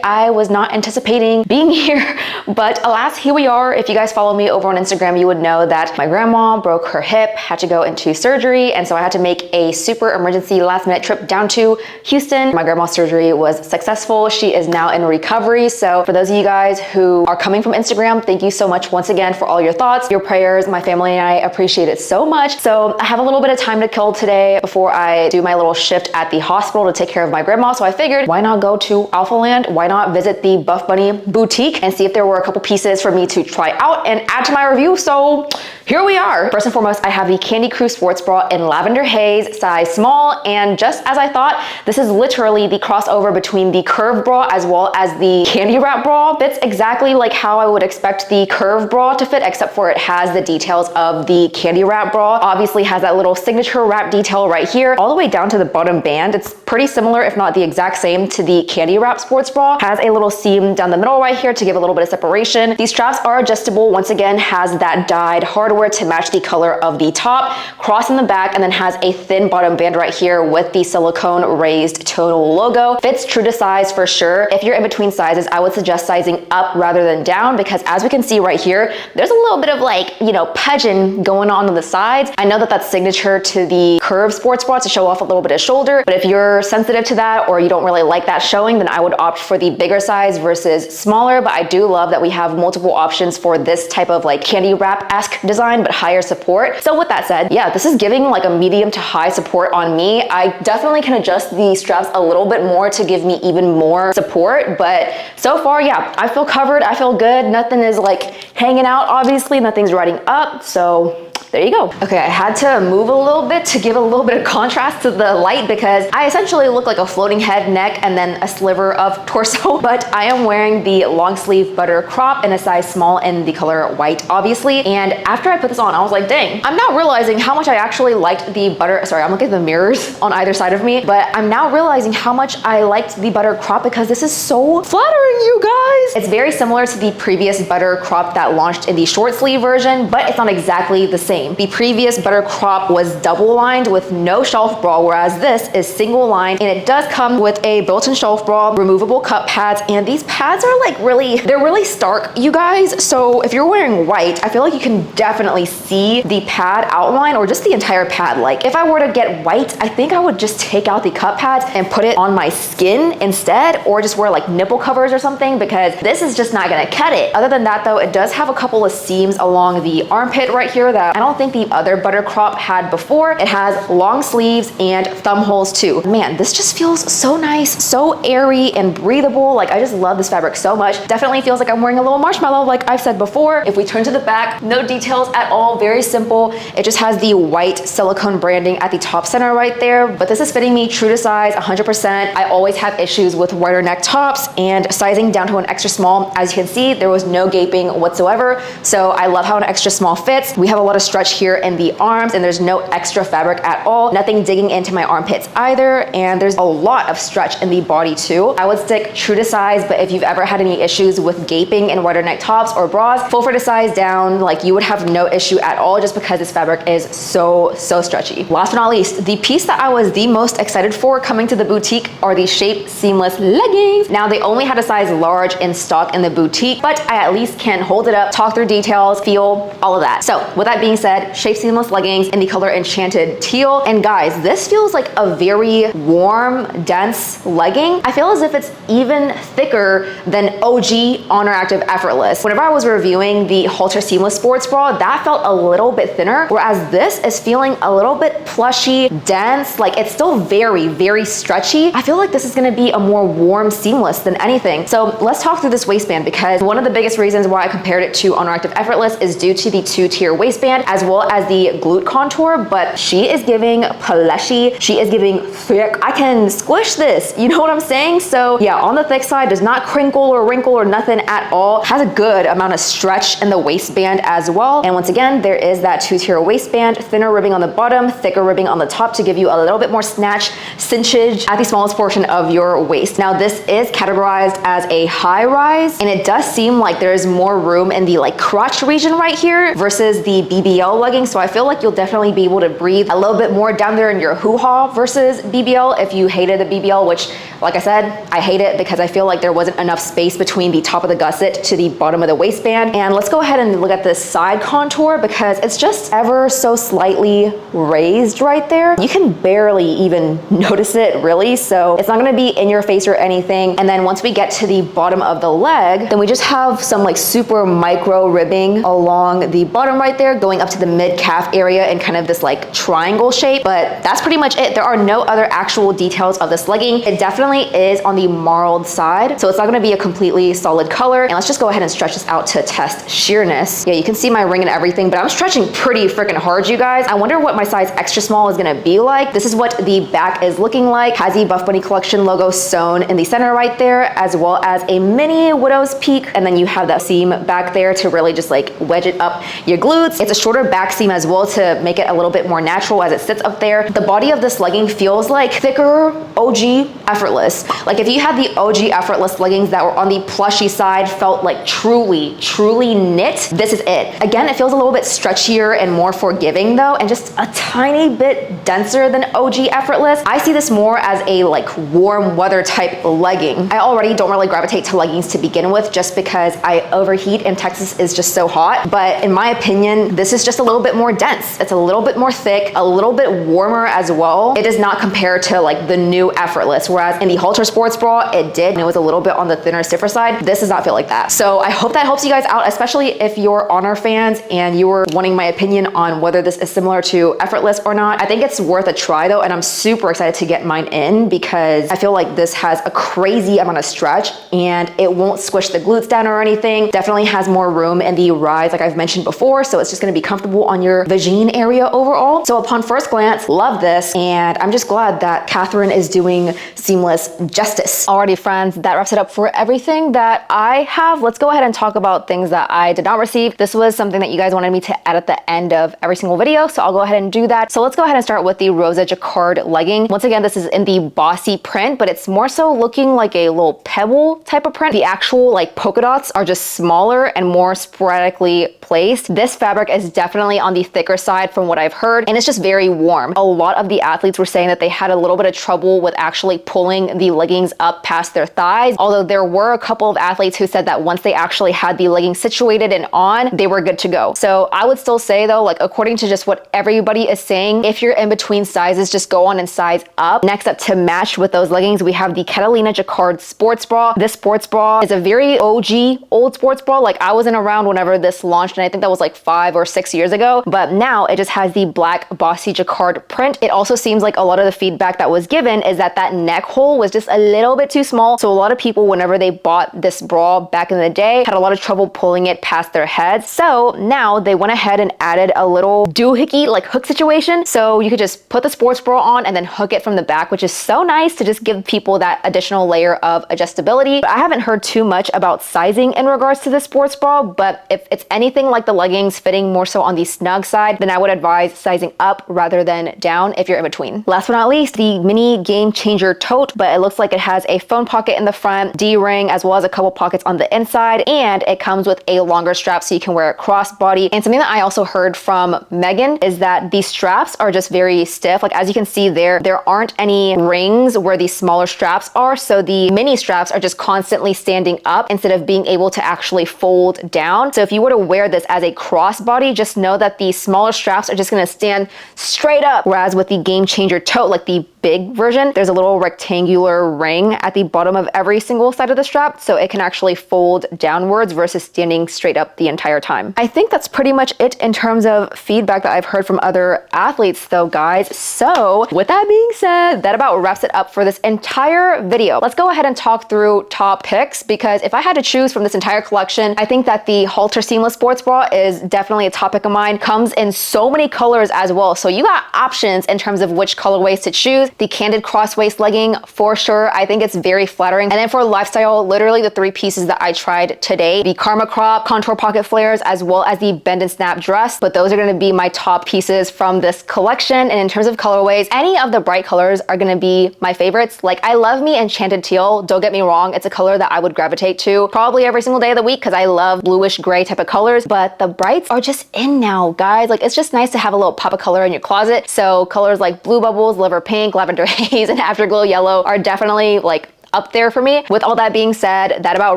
I was not anticipating being here, but alas, here we are. If you guys follow me over on Instagram, you would know that my grandma broke her hip, had to go into surgery, and so I had to make a super emergency last minute trip down to Houston. My grandma's surgery was successful. She is now in recovery. So for those of you guys who are coming from Instagram, thank you so much once again for all your thoughts, your prayers. My family and I appreciate it so much. So I have a little bit of time to kill today before I do my little shift at the hospital to take care of my grandma. So I figured, why not go to Alphaland? Why not visit the Buff Bunny boutique and see if there were a couple pieces for me to try out and add to my review. So here we are. First and foremost, I have the Candy Crew sports bra in Lavender Haze, size small. And just as I thought, this is literally the crossover between the curve bra as well as the candy wrap bra. Fits exactly like how I would expect the curve bra to fit, except for it has the details of the candy wrap bra. Obviously has that little signature wrap detail right here, all the way down to the bottom band. It's pretty similar, if not the exact same, to the candy wrap sports bra. Has a little seam down the middle right here to give a little bit of separation. These straps are adjustable. Once again, has that dyed hardware to match the color of the top, cross in the back, and then has a thin bottom band right here with the silicone raised tonal logo. Fits true to size for sure. If you're in between sizes, I would suggest sizing up rather than down, because as we can see right here, there's a little bit of like, you know, pudging going on the sides. I know that that's signature to the curved sports bra to show off a little bit of shoulder, but if you're sensitive to that or you don't really like that showing, then I would opt for the bigger size versus smaller. But I do love that we have multiple options for this type of like candy wrap-esque design, but higher support. So with that said, yeah, this is giving like a medium to high support on me. I definitely can adjust the straps a little bit more to give me even more support, but so far, yeah, I feel covered, I feel good. Nothing is like hanging out, obviously, nothing's riding up, so there you go. Okay, I had to move a little bit to give a little bit of contrast to the light because I essentially look like a floating head, neck, and then a sliver of torso, but I am wearing the long sleeve butter crop in a size small in the color white, obviously. And after I put this on, I was like, dang, I'm now realizing how much I actually liked the butter, sorry, I'm looking at the mirrors on either side of me, but I'm now realizing how much I liked the butter crop because this is so flattering, you guys. It's very similar to the previous butter crop that launched in the short sleeve version, but it's not exactly the same. The previous butter crop was double lined with no shelf bra, whereas this is single lined, and it does come with a built-in shelf bra, removable cup pads, and these pads are like they're really stark, you guys. So if you're wearing white, I feel like you can definitely see the pad outline or just the entire pad. Like if I were to get white, I think I would just take out the cup pads and put it on my skin instead, or just wear like nipple covers or something, because this is just not gonna cut it. Other than that though, it does have a couple of seams along the armpit right here that I don't think the other butter crop had before. It has long sleeves and thumb holes too. Man, this just feels so nice, so airy and breathable. Like I just love this fabric so much. Definitely feels like I'm wearing a little marshmallow like I've said before. If we turn to the back, no details at all, very simple. It just has the white silicone branding at the top center right there, but this is fitting me true to size 100%. I always have issues with wider neck tops and sizing down to an extra small. As you can see, there was no gaping whatsoever. So I love how an extra small fits. We have a lot of stretch here in the arms and there's no extra fabric at all. Nothing digging into my armpits either. And there's a lot of stretch in the body too. I would stick true to size, but if you've ever had any issues with gaping in wider neck tops or bras, full for the size down, like you would have no issue at all just because this fabric is so stretchy. Last but not least, the piece that I was the most excited for coming to the boutique are the Shape Seamless leggings. Now they only had a size large in stock in the boutique, but I at least can hold it up, talk through details, feel all of that. So with that being said, Shape Seamless leggings in the color Enchanted Teal. And guys, this feels like a very warm, dense legging. I feel as if it's even thicker than OG Honor Active Effortless. Whenever I was reviewing the Halter Seamless Sports Bra, that felt a little bit thinner, whereas this is feeling a little bit plushy, dense, like it's still very stretchy. I feel like this is gonna be a more warm seamless than anything. So let's talk through this waistband, because one of the biggest reasons why I compared it to Honor Active Effortless is due to the 2-tier waistband as well as the glute contour, but she is giving plushy, she is giving thick. I can squish this, you know what I'm saying? So yeah, on the thick side, does not crinkle or wrinkle or nothing at all. Has a good amount of stretch in the waistband as well. And once again, there is that 2-tier waistband, thinner ribbing on the bottom, thicker ribbing on the top to give you a little bit more snatch, cinchage at the smallest portion of your waist. Now this is categorized as a high rise, and it does seem like there's more room in the like crotch region right here versus the BBL leggings. So I feel like you'll definitely be able to breathe a little bit more down there in your hoo-ha versus BBL if you hated the BBL, which like I said, I hate it because I feel like there wasn't enough space between the top of the gusset to the bottom of the waistband. And let's go ahead and look at this side contour because it's just ever so slightly raised right there. You can barely even notice it really, so it's not gonna be in your face or anything. And then once we get to the bottom of the leg, then we just have some like super micro ribbing along the bottom right there, going up to to the mid-calf area in kind of this like triangle shape, but that's pretty much it. There are no other actual details of this legging. It definitely is on the marled side, so it's not gonna be a completely solid color. And let's just go ahead and stretch this out to test sheerness. Yeah, you can see my ring and everything, but I'm stretching pretty freaking hard, you guys. I wonder what my size extra small is gonna be like. This is what the back is looking like. Has the Buff Bunny collection logo sewn in the center right there, as well as a mini widow's peak. And then you have that seam back there to really just like wedge it up your glutes. It's a shorter back seam as well to make it a little bit more natural as it sits up there. The body of this legging feels like thicker OG effortless. Like if you had the OG effortless leggings that were on the plushy side, felt like truly knit, this is it. Again, it feels a little bit stretchier and more forgiving though, and just a tiny bit denser than OG effortless. I see this more as a like warm weather type legging. I already don't really gravitate to leggings to begin with just because I overheat and Texas is just so hot. But in my opinion, this is just a little bit more dense. It's a little bit more thick, a little bit warmer as well. It does not compare to like the new effortless, whereas in the Halter sports bra, it did, and it was a little bit on the thinner, stiffer side. This does not feel like that. So I hope that helps you guys out, especially if you're Honor fans and you were wanting my opinion on whether this is similar to effortless or not. I think it's worth a try though, and I'm super excited to get mine in because I feel like this has a crazy amount of stretch and it won't squish the glutes down or anything. Definitely has more room in the rise like I've mentioned before, so it's just gonna be comfortable on your vagine area overall. So upon first glance, love this, and I'm just glad that KATHRYN is doing seamless justice. Alrighty friends, that wraps it up for everything that I have. Let's go ahead and talk about things that I did not receive. This was something that you guys wanted me to add at the end of every single video, so I'll go ahead and do that. So let's go ahead and start with the Rosa Jacquard legging. Once again, this is in the bossy print, but it's more so looking like a little pebble type of print. The actual like polka dots are just smaller and more sporadically placed. This fabric is definitely on the thicker side from what I've heard, and it's just very warm. A lot of the athletes were saying that they had a little bit of trouble with actually pulling the leggings up past their thighs, although there were a couple of athletes who said that once they actually had the leggings situated and on, they were good to go. So I would still say though, like according to just what everybody is saying, if you're in between sizes, just go on and size up. Next up, to match with those leggings, we have the Catalina Jacquard sports bra. This sports bra is a very OG old sports bra. Like I wasn't around whenever this launched, and I think that was like 5 or 6 years ago, but now it just has the black bossy jacquard print. It also seems like a lot of the feedback that was given is that that neck hole was just a little bit too small. So a lot of people, whenever they bought this bra back in the day, had a lot of trouble pulling it past their heads. So now they went ahead and added a little doohickey like hook situation. So you could just put the sports bra on and then hook it from the back, which is so nice to just give people that additional layer of adjustability. But I haven't heard too much about sizing in regards to the sports bra, but if it's anything like the leggings, fitting more so on the snug side, then I would advise sizing up rather than down if you're in between. Last but not least, the mini game changer tote, but it looks like it has a phone pocket in the front, D-ring, as well as a couple pockets on the inside, and it comes with a longer strap so you can wear it crossbody. And something that I also heard from Megan is that the straps are just very stiff. Like as you can see there aren't any rings where the smaller straps are, so the mini straps are just constantly standing up instead of being able to actually fold down. So if you were to wear this as a crossbody, just know that the smaller straps are just gonna stand straight up, whereas with the game changer tote, like the big version, there's a little rectangular ring at the bottom of every single side of the strap, so it can actually fold downwards versus standing straight up the entire time. I think that's pretty much it in terms of feedback that I've heard from other athletes though, guys. So with that being said, that about wraps it up for this entire video. Let's go ahead and talk through top picks, because if I had to choose from this entire collection, I think that the Halter seamless sports bra is definitely a top pick of mine. Comes in so many colors as well, so you got options in terms of which colorways to choose. The Candid cross waist legging, for sure, I think it's very flattering. And then for lifestyle, literally the 3 pieces that I tried today, the Karma crop, contour pocket flares, as well as the bend and snap dress. But those are gonna be my top pieces from this collection. And in terms of colorways, any of the bright colors are gonna be my favorites. Like I love me Enchanted Teal, don't get me wrong, it's a color that I would gravitate to probably every single day of the week because I love bluish gray type of colors, but the brights are just in now, guys. Like it's just nice to have a little pop of color in your closet. So colors like Blue Bubbles, Liver Pink, Lavender Haze, and Afterglow Yellow are definitely like up there for me. With all that being said, that about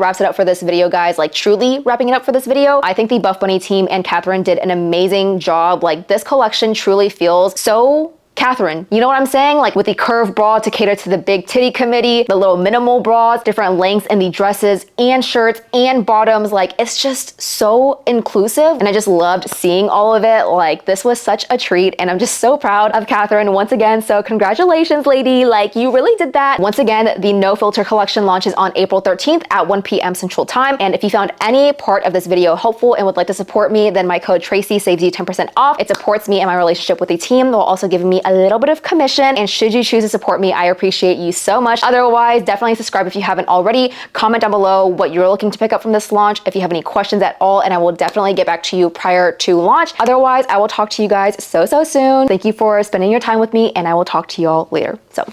wraps it up for this video, guys. Like truly wrapping it up for this video. I think the Buff Bunny team and KATHRYN did an amazing job. Like this collection truly feels so KATHRYN, you know what I'm saying? Like with the curved bra to cater to the big titty committee, the little minimal bras, different lengths in the dresses and shirts and bottoms. Like it's just so inclusive and I just loved seeing all of it. Like this was such a treat and I'm just so proud of KATHRYN once again. So congratulations, lady. Like you really did that. Once again, the No Filter collection launches on April 13th at 1 p.m. Central Time. And if you found any part of this video helpful and would like to support me, then my code Tracy saves you 10% off. It supports me and my relationship with the team while also giving me a little bit of commission. And should you choose to support me, I appreciate you so much. Otherwise, definitely subscribe if you haven't already. Comment down below what you're looking to pick up from this launch if you have any questions at all, and I will definitely get back to you prior to launch. Otherwise, I will talk to you guys so soon. Thank you for spending your time with me, and I will talk to you all later. So,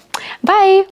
bye.